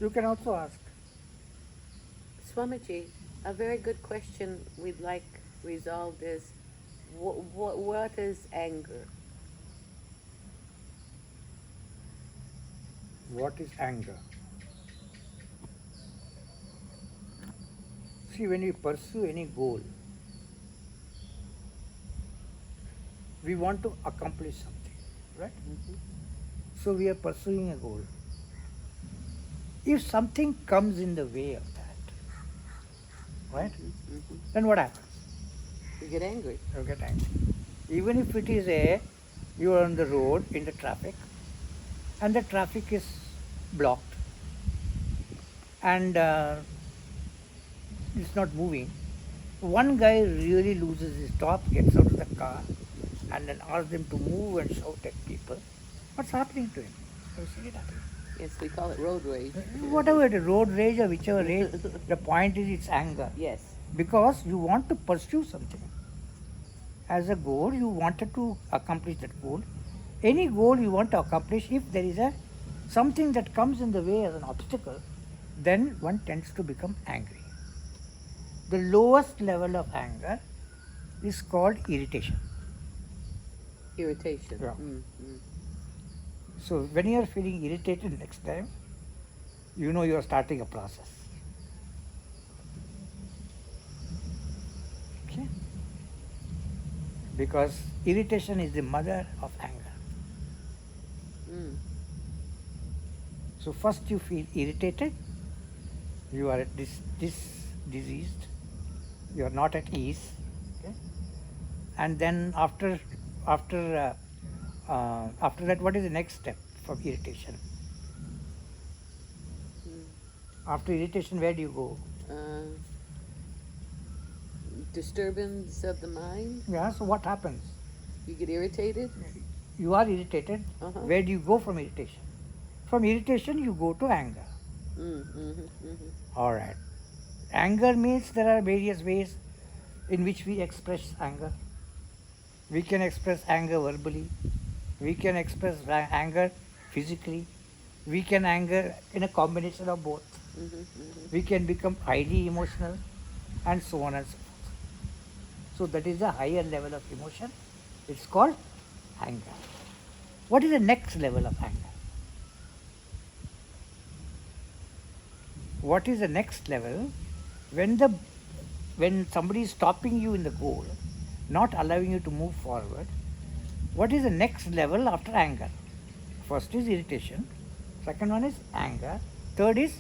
You can also ask. Swamiji, a very good question we'd like resolved is, what is anger? What is anger? See, when we pursue any goal, we want to accomplish something, right? Mm-hmm. So we are pursuing a goal. If something comes in the way of that, right? Mm-hmm. Mm-hmm. Then what happens? You get angry. You get angry. Even if it is you are on the road in the traffic, and the traffic is blocked, and it's not moving. One guy really loses his top, gets out of the car, and then asks them to move and shout at people. What's happening to him? You see it happening. Yes, we call it road rage. Whatever it is, road rage or whichever rage, the point is it's anger. Yes. Because you want to pursue something. As a goal, you wanted to accomplish that goal. Any goal you want to accomplish, if there is something that comes in the way as an obstacle, then one tends to become angry. The lowest level of anger is called irritation. Irritation. Yeah. Mm-hmm. So when you are feeling irritated next time, you know you are starting a process. Okay? Because irritation is the mother of anger. Mm. So first you feel irritated, you are diseased, you are not at ease, okay? And then after that, what is the next step from irritation? Mm. After irritation, where do you go? Disturbance of the mind. Yeah, so what happens? You get irritated. You are irritated. Uh-huh. Where do you go from irritation? From irritation, you go to anger. Mm-hmm. Mm-hmm. All right. Anger means there are various ways in which we express anger. We can express anger verbally. We can express anger physically. We can anger in a combination of both. Mm-hmm. Mm-hmm. We can become highly emotional and so on and so forth. So that is a higher level of emotion. It's called anger. What is the next level of anger? What is the next level? When somebody is stopping you in the goal, not allowing you to move forward, what is the next level after anger? First is irritation, second one is anger, third is,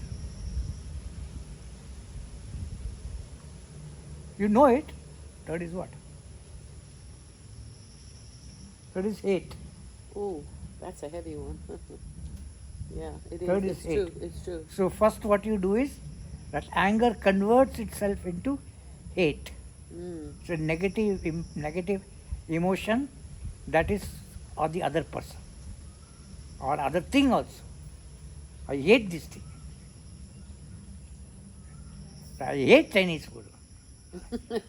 you know it, third is what? Third is hate. Oh, that's a heavy one. Yeah, it is. Third It's is hate. true. It's true. So first what you do is that anger converts itself into hate. Mm. It's a negative emotion that is of the other person or other thing also. I hate this thing. I hate Chinese food.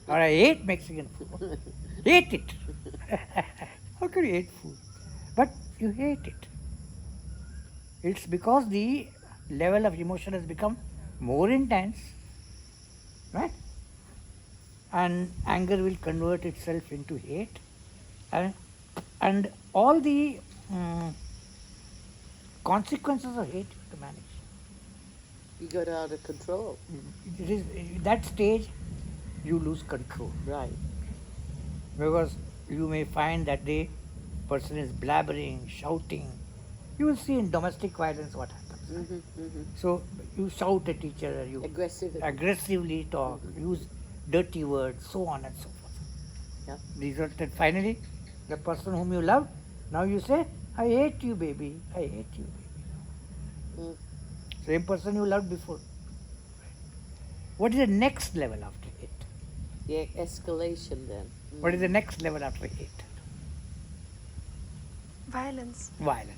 Or I hate Mexican food. Hate it. How can you hate food? But you hate it. It's because the level of emotion has become more intense, right? And anger will convert itself into hate, and all the consequences of hate to manage. You got out of control. It is that stage you lose control, Right. because you may find that the person is blabbering, shouting. You will see in domestic violence what happens. Mm-hmm. Mm-hmm. So you shout at each other, you aggressively talk, use dirty words, so on and so forth. Yeah. Resulted finally, the person whom you loved, now you say, I hate you, baby, I hate you, baby. Mm. Same person you loved before. What is the next level after hate? Yeah, escalation then. Mm. What is the next level after hate? Violence. Violence.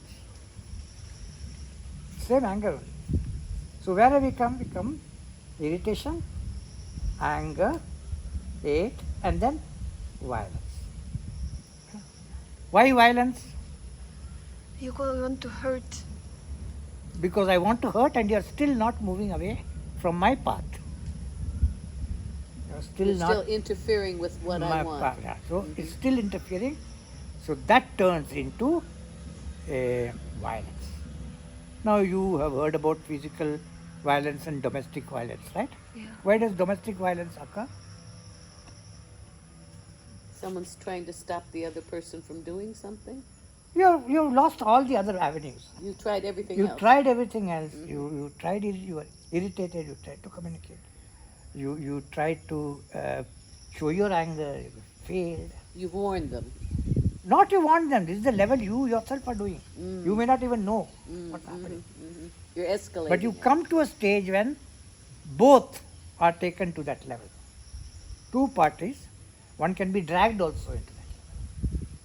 Same anger only. So where have we come? We come irritation, anger, hate, and then violence. Why violence? You want to hurt. because I want to hurt and you are still not moving away from my path. You are still You're not still interfering with what I my want. path. Yeah. So it's still interfering. So that turns into a violence. Now you have heard about physical violence and domestic violence, right? Yeah. Why does domestic violence occur? Someone's trying to stop the other person from doing something. You've lost all the other avenues. You tried everything You else. tried everything else. You tried it. You were irritated. You tried to communicate. You tried to show your anger. You failed. You warned them. Not you want them. This is the level you yourself are doing. You may not even know what's happening. You're escalating. But you it. come to a stage when both are taken to that level. Two parties, one can be dragged also into that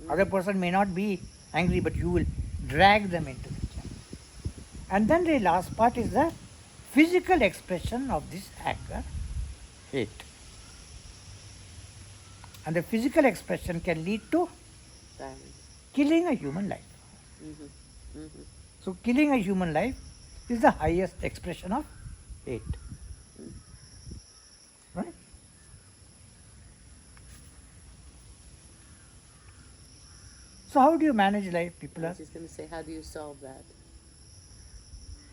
level. Other person may not be angry, but you will drag them into that level. And then the last part is the physical expression of this anger, hate. And the physical expression can lead to Violence. killing a human life. So killing a human life is the highest expression of hate. Right? So how do you manage life? People I are, was just going to say, how do you solve that?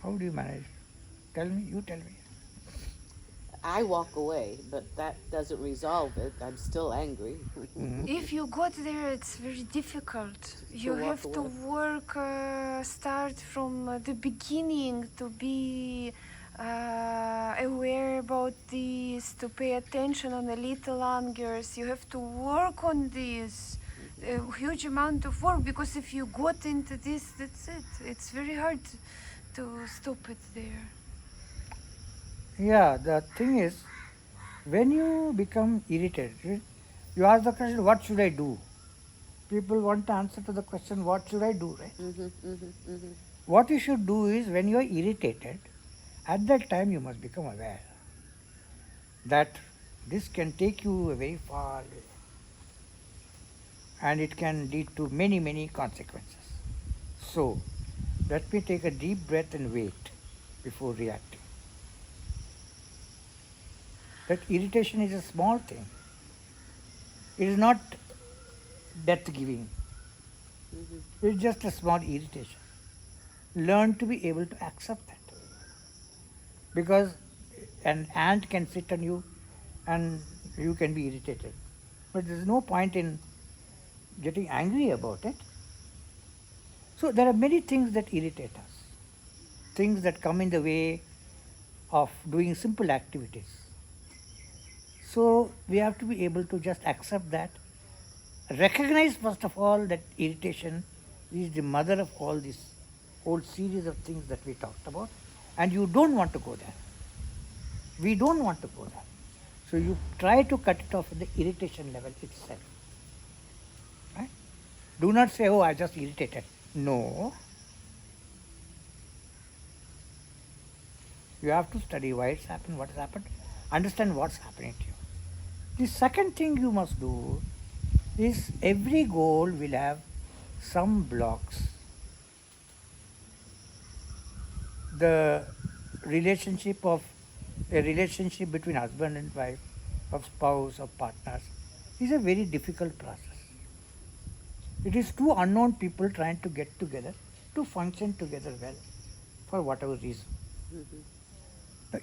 how do you manage? Tell me, you tell me. I walk away, but that doesn't resolve it. I'm still angry. If you got there, it's very difficult. You walk have to away. work, start from the beginning to be aware about this, to pay attention on the little angers. You have to work on this, a huge amount of work, because if you got into this, that's it. It's very hard to stop it there. Yeah, the thing is, when you become irritated, you ask the question, what should I do? People want to answer to the question, what should I do, right? What you should do is, when you are irritated, at that time you must become aware that this can take you a very far way. And it can lead to many, many consequences. So, let me take a deep breath and wait before reacting. That irritation is a small thing. It is not death giving. It is just a small irritation. Learn to be able to accept that. Because an ant can sit on you and you can be irritated. But there is no point in getting angry about it. So there are many things that irritate us. Things that come in the way of doing simple activities. So we have to be able to just accept that, recognize first of all that irritation is the mother of all this whole series of things that we talked about, and you don't want to go there. We don't want to go there. So you try to cut it off at the irritation level itself. Right? Do not say, oh, I just irritated. No. You have to study why it's happened, what has happened, understand what's happening to you. The second thing you must do is every goal will have some blocks. The relationship between husband and wife, of spouse, of partners, is a very difficult process. It is two unknown people trying to get together to function together well for whatever reason.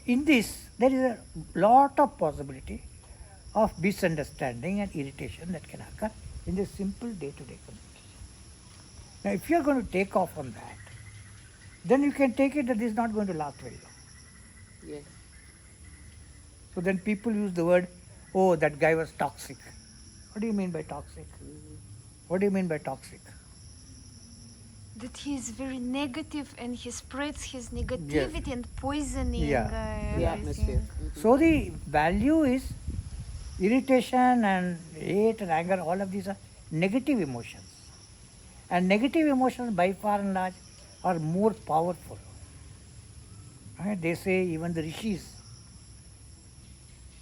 In this, there is a lot of possibility of misunderstanding and irritation that can occur in the simple day-to-day communication. Now, if you are going to take off on that, then you can take it that this is not going to last very long. Yes. So then people use the word, oh, that guy was toxic. What do you mean by toxic? What do you mean by toxic? That he is very negative and he spreads his negativity and poisoning The everything. atmosphere. So the value is irritation and hate and anger, all of these are negative emotions. And negative emotions by far and large are more powerful. Right? They say even the rishis,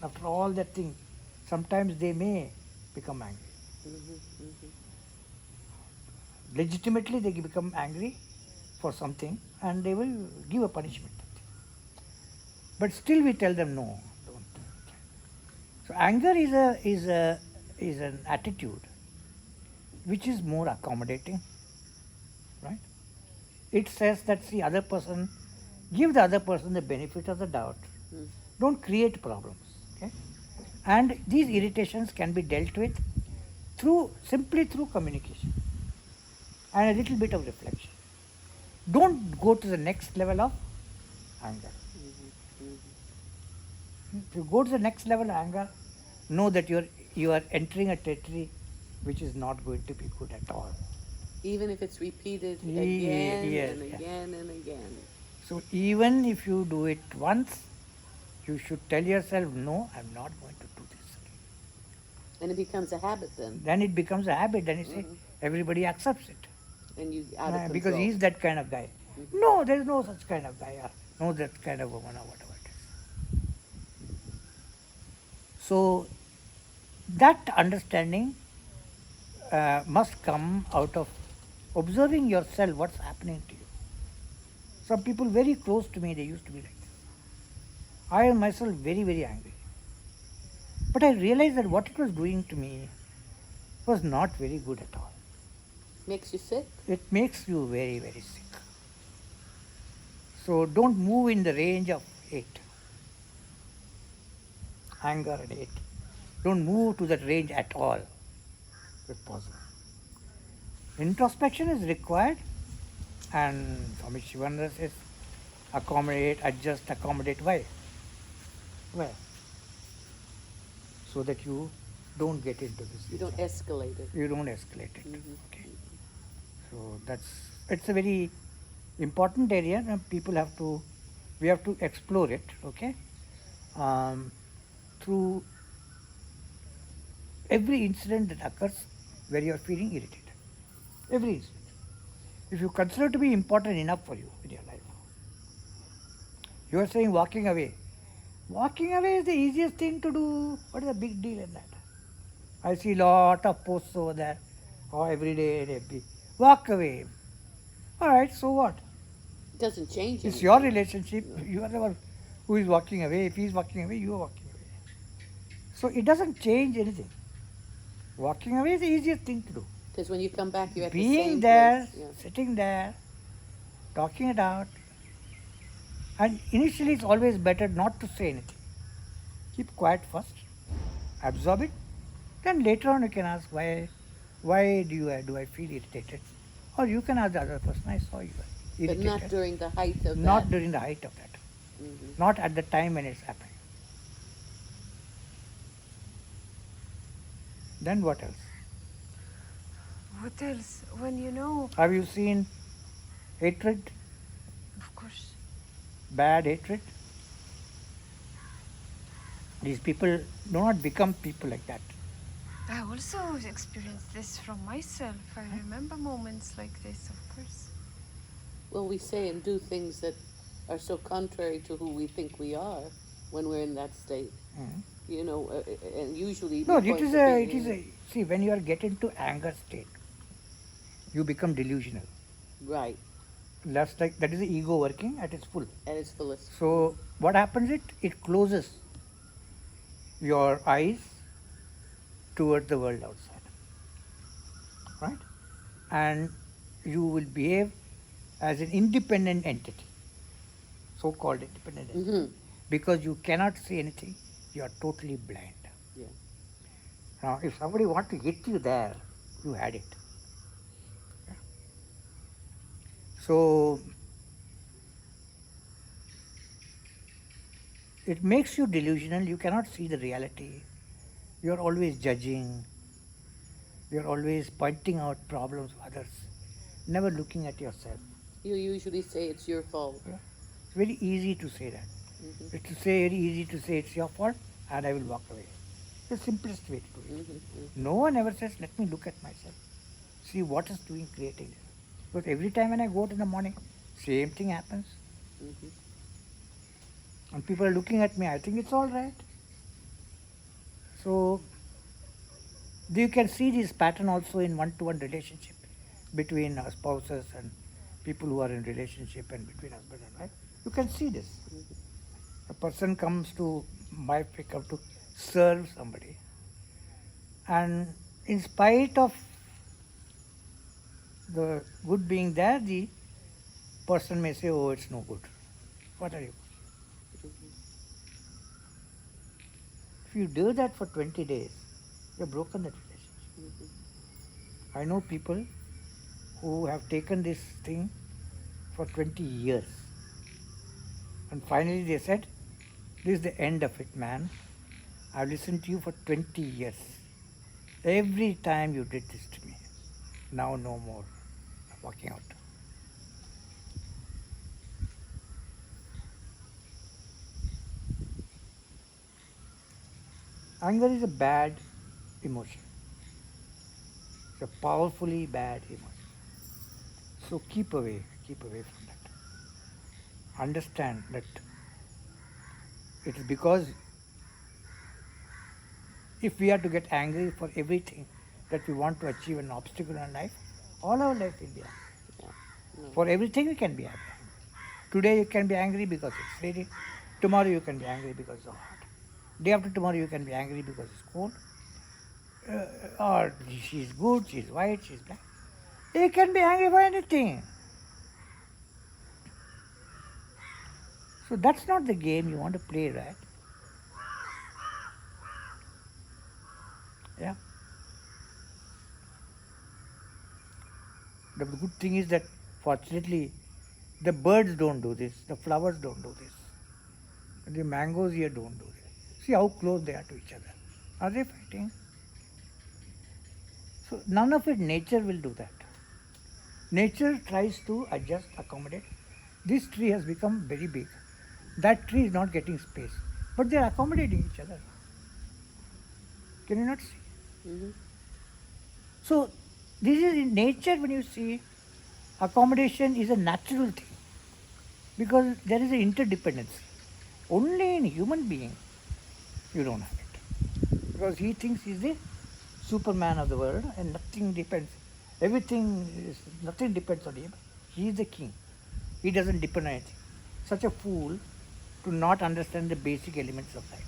after all that thing, sometimes they may become angry. Legitimately they become angry, for something and they will give a punishment. But still we tell them no, don't. So anger is an attitude which is more accommodating, right? It says that the other person, give the other person the benefit of the doubt. Don't create problems. Okay? And these irritations can be dealt with simply through communication and a little bit of reflection. Don't go to the next level of anger. If you go to the next level of anger, know that you are entering a territory which is not going to be good at all. Even if it's repeated Yes, again and again. So even if you do it once, you should tell yourself, no, I'm not going to do this again. And it becomes a habit then. Then it becomes a habit, then you say, everybody accepts it. And you out of control. Because he's that kind of guy. No, there is no such kind of guy, or no that kind of woman, or whatever it is. So that understanding must come out of observing yourself, what's happening to you. Some people very close to me, they used to be like this. I am myself very, very angry. But I realized that what it was doing to me was not very good at all. Makes you sick? It makes you very, very sick. So don't move in the range of hate, anger and hate. Don't move to that range at all, if possible. Introspection is required, and Swami Sivananda says, accommodate, adjust, accommodate. Why? Why? So that you don't get into this. You don't escalate it. You don't escalate it. Okay. So it's a very important area, and we have to explore it, okay? Through every incident that occurs where you are feeling irritated. Every incident. If you consider it to be important enough for you in your life. You are saying walking away. Walking away is the easiest thing to do. What is the big deal in that? I see lot of posts over there. Oh, every day, walk away. All right, so what? It doesn't change It's anything. your relationship. You are the one who is walking away. If he is walking away, you are walking away. So it doesn't change anything. Walking away is the easiest thing to do. Because when you come back, you're at the Being same there, place. Yeah. sitting there, talking it out. And initially it's always better not to say anything. Keep quiet first, absorb it, then later on you can ask why do I feel irritated? Or you can ask the other person, I saw you were But irritated. not during the height of that. Not during the height of that. Not at the time when it's happening. Then what else? What else? When you know, Have you seen hatred, of course. bad hatred? These people do not become people like that. I also experienced this from myself. I remember moments like this, of course. Well, we say and do things that are so contrary to who we think we are when we're in that state. You know, and usually... No, see, when you are get into anger state, you become delusional. Right. That's like, that is the ego working at its full. At its fullest. So what happens it closes your eyes towards the world outside, right? And you will behave as an independent entity, so-called independent entity, because you cannot see anything, you are totally blind. Yeah. Now, if somebody wants to hit you there, you had it. Yeah. So, it makes you delusional, you cannot see the reality. You are always judging, you are always pointing out problems of others, never looking at yourself. You usually say it's your fault. Yeah. It's very easy to say that. It's very easy to say it's your fault and I will walk away. It's the simplest way to do it. No one ever says, let me look at myself, see what is doing, creating this. Because every time when I go out in the morning, same thing happens. And people are looking at me, I think it's all right. So, you can see this pattern also in one-to-one relationship between spouses and people who are in relationship and between husband and wife, you can see this. A person comes to my pickup to serve somebody, and in spite of the good being there, the person may say, oh, it's no good. What are you? If you do that for 20 days, you have broken that relationship. I know people who have taken this thing for 20 years. And finally they said, this is the end of it, man. I've listened to you for 20 years. Every time you did this to me. Now no more. I'm walking out. Anger is a bad emotion. It's a powerfully bad emotion. So keep away from that. Understand that it is because if we are to get angry for everything that we want to achieve an obstacle in life, all our life will be angry. For everything we can be angry. Today you can be angry because it's raining. Tomorrow you can be angry because it's hot. Day after tomorrow you can be angry because it's cold. Or she's good, she's white, she's black. You can be angry for anything. So that's not the game you want to play, right? Yeah. The good thing is that fortunately the birds don't do this, the flowers don't do this, the mangoes here don't do this. See how close they are to each other. Are they fighting? So none of it, nature will do that. Nature tries to adjust, accommodate. This tree has become very big. That tree is not getting space, but they are accommodating each other. Can you not see? So this is in nature. When you see, accommodation is a natural thing because there is an interdependence. Only in human being you don't have it, because he thinks he's the Superman of the world and nothing depends. Nothing depends on him. He is the king. He doesn't depend on anything. Such a fool to not understand the basic elements of life.